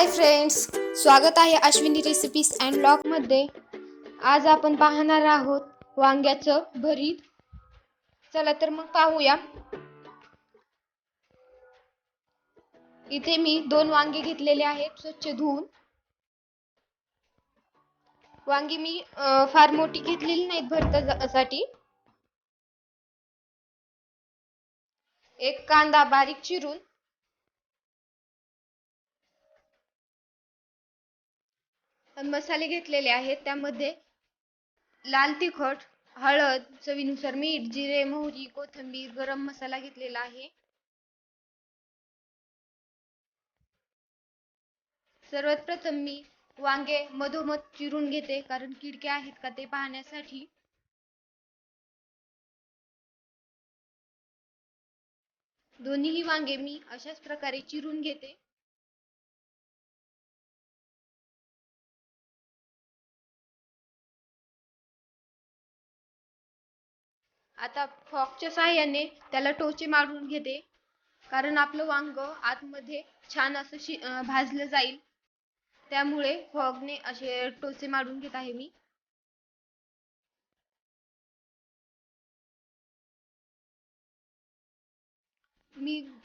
Hi friends, स्वागत आहे Ashwini recipes and blog मध्ये। आज आपण पाहणार आहोत वांग्याचं भरीत। चला तर मग पाहूया। इथे मी 2 वांगे घेतलेले आहेत स्वच्छ धुवून। वांगी मी फार मोठी घेतलेली नाहीत भरतासाठी। एक कांदा बारीक चिरून, मसाले घेतलेले आहेत। त्यामध्ये लाल तिखट, हळद, चवीनुसार मीठ, जिरे, मोहरी, कोथिंबीर, गरम मसाला घेतलेला आहे। सर्वात प्रथम मी वांगे मधोमध चिरून घेते, कारण किडके आहेत का ते पाहण्यासाठी। दोन्ही वांगे मी अशाच प्रकारे चिरून घेते। आता फॉकच्या साहाय्याने त्याला टोचे मारून घेते, कारण आपलं वांग आतमध्ये छान असं भाजलं जाईल। त्यामुळे फॉकने असे टोचे मारून घेत आहे मी।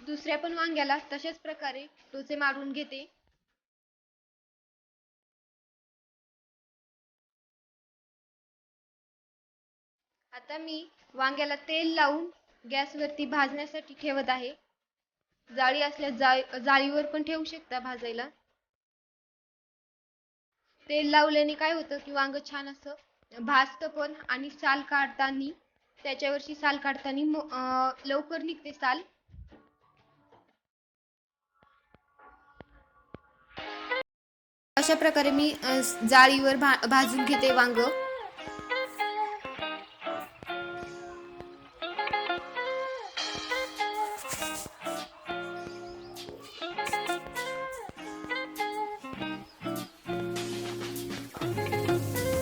दुसऱ्या पण वांग्याला तशाच प्रकारे टोचे मारून घेते। आता मी वांग्याला तेल लावून गॅसवरती भाजण्यासाठी ठेवत आहे। जाळी असल्यास जाळीवर पण ठेवू शकता भाजायला। तेल लावल्याने काय होतं की वांग छान असं भाजतं पण, आणि साल काढताना त्याच्यावरची साल काढताना लवकर निघते साल। अशा प्रकारे मी जाळीवर भाजून घेते वांग।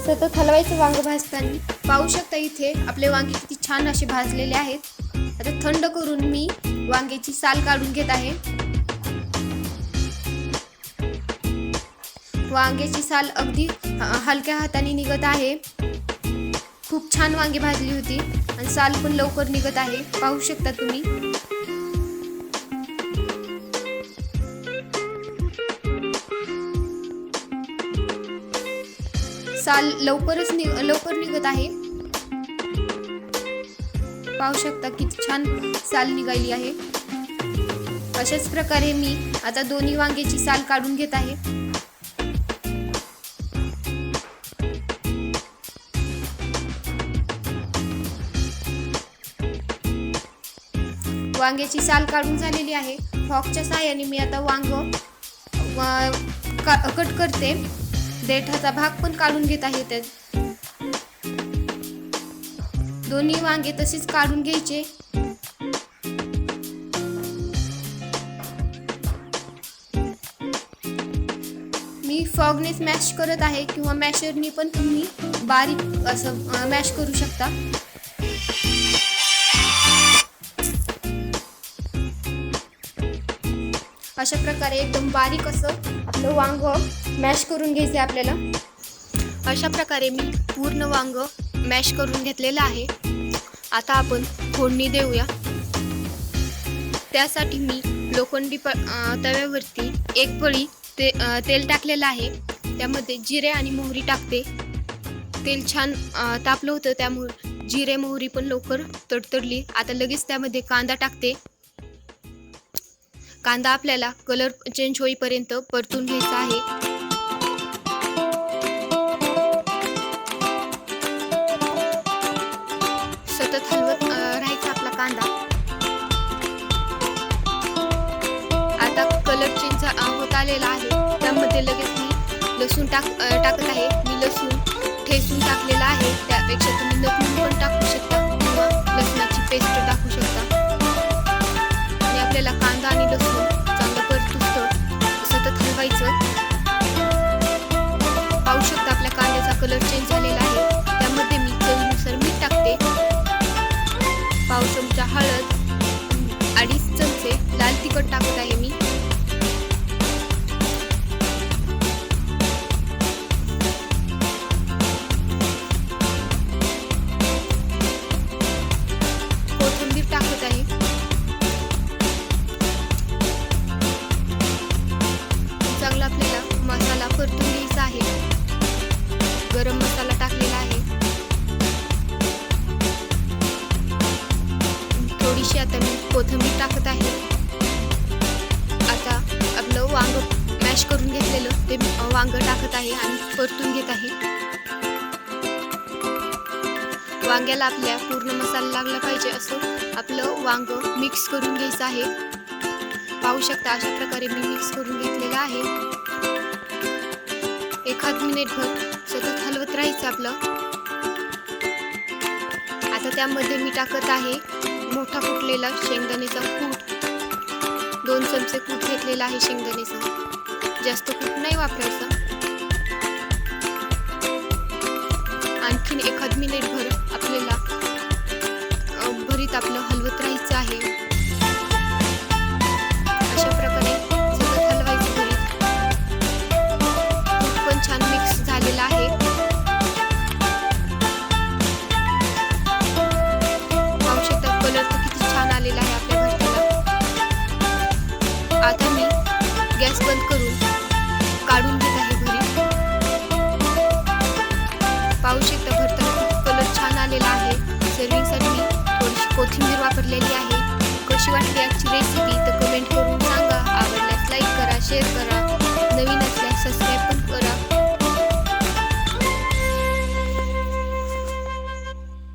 सतत हलवायचं वांग भाजताना। पाहू शकता इथे आपले वांगे किती छान असे भाजलेले आहेत। आता थंड करून मी वांग्याची साल काढून घेत आहे। वांग्याची साल अगदी हलक्या हाताने निघत आहे। खूप छान वांगी भाजली होती आणि साल पण लवकर निघत आहे, पाहू शकता तुम्ही। साल लवकर निघत आहे, पाहू शकता किती छान साल निघाली आहे। अशाच प्रकारे मी आता दोन्ही वांग्याची साल काढून घेत आहे। वांग्याची साल काढून झालेली आहे। फॉकच्या साहाय्याने मी आता वांग कट करते। देठाचा भाग पण काढून घेत आहे। त्यात दोन्ही वांगे तसेच काढून घ्यायचे। मी फॉगने मॅश करत आहे, किंवा मॅशरनी पण तुम्ही बारीक असं मॅश करू शकता। अशा प्रकारे एकदम बारीक असं आपलं वांग मॅश करून घ्यायचे आपल्याला। अशा प्रकारे मी पूर्ण वांग मॅश करून घेतलेलं आहे। आता आपण फोडणी देऊया। त्यासाठी मी लोखंडी तव्यावरती एक पळी तेल टाकलेलं आहे। त्यामध्ये जिरे आणि मोहरी टाकते। तेल छान तापलं होतं, त्यामुळे जिरे मोहरी पण लवकर तडतडली। आता लगेच त्यामध्ये कांदा टाकते। कांदा आपल्याला कलर चेंज होईपर्यंत परतून घ्यायचा आहे। सतत हलवत राहायचा आपला कांदा। आता कलर चेंज होत आलेला आहे। त्यामध्ये लगेच मी लसूण टाकत आहे। मी लसूण ठेचून टाकलेला आहे, त्यापेक्षा तुम्ही लसूण पण टाकू शकता, किंवा लसणाची पेस्ट टाकू शकता। आणि आपल्याला कांदा आणि लसूण चांगलं परतून सतत हलवायचं। पाहू शकता आपल्या कांद्याचा कलर चेंज झालेला आहे। त्यामध्ये मी चवीनुसार मीठ टाकते। पाव चमचा हळद, 2.5 चमचे लाल तिखट टाकत आहे मी। टाकत आहे. आता आपलं वांग मॅश करून घेतलेलं ते वांग टाकत आहे आणि परतून घेत आहे. वांग्याला आपल्या पूर्ण मसाला लागला पाहिजे असं आपलं वांग मिक्स करून घ्यायचं आहे. पाहू शकता अशा प्रकारे मी मिक्स करून घेतलेलं आहे. 1 मिनिटभर सतत हलवत राहायचं आपलं. आता त्यामध्ये मी टाकत आहे मोठा कुटलेला शेंगदाण्याचा कूट. 2 चमचे कूट घेतलेला आहे शेंगदाण्याचा. जास्त कूट नाही वापरायचं. आणखीन 1 मिनिटभर आपल्याला भरीत आपलं हलवत राहायचं आहे. अशा प्रकारे सतत हलवायचं भरीत. कूट पण छान मिक्स झालेला आहे. पाहू शकता कलर तर किती छान आलेला आहे आपल्या भरताला. आता मी गॅस बंद करून काढून घेत आहे भरीत. पाहू शकता भरताला कलर छान आलेला आहे. सर्विंगसाठी मी थोडीशी कोथिंबीर वापरलेली आहे.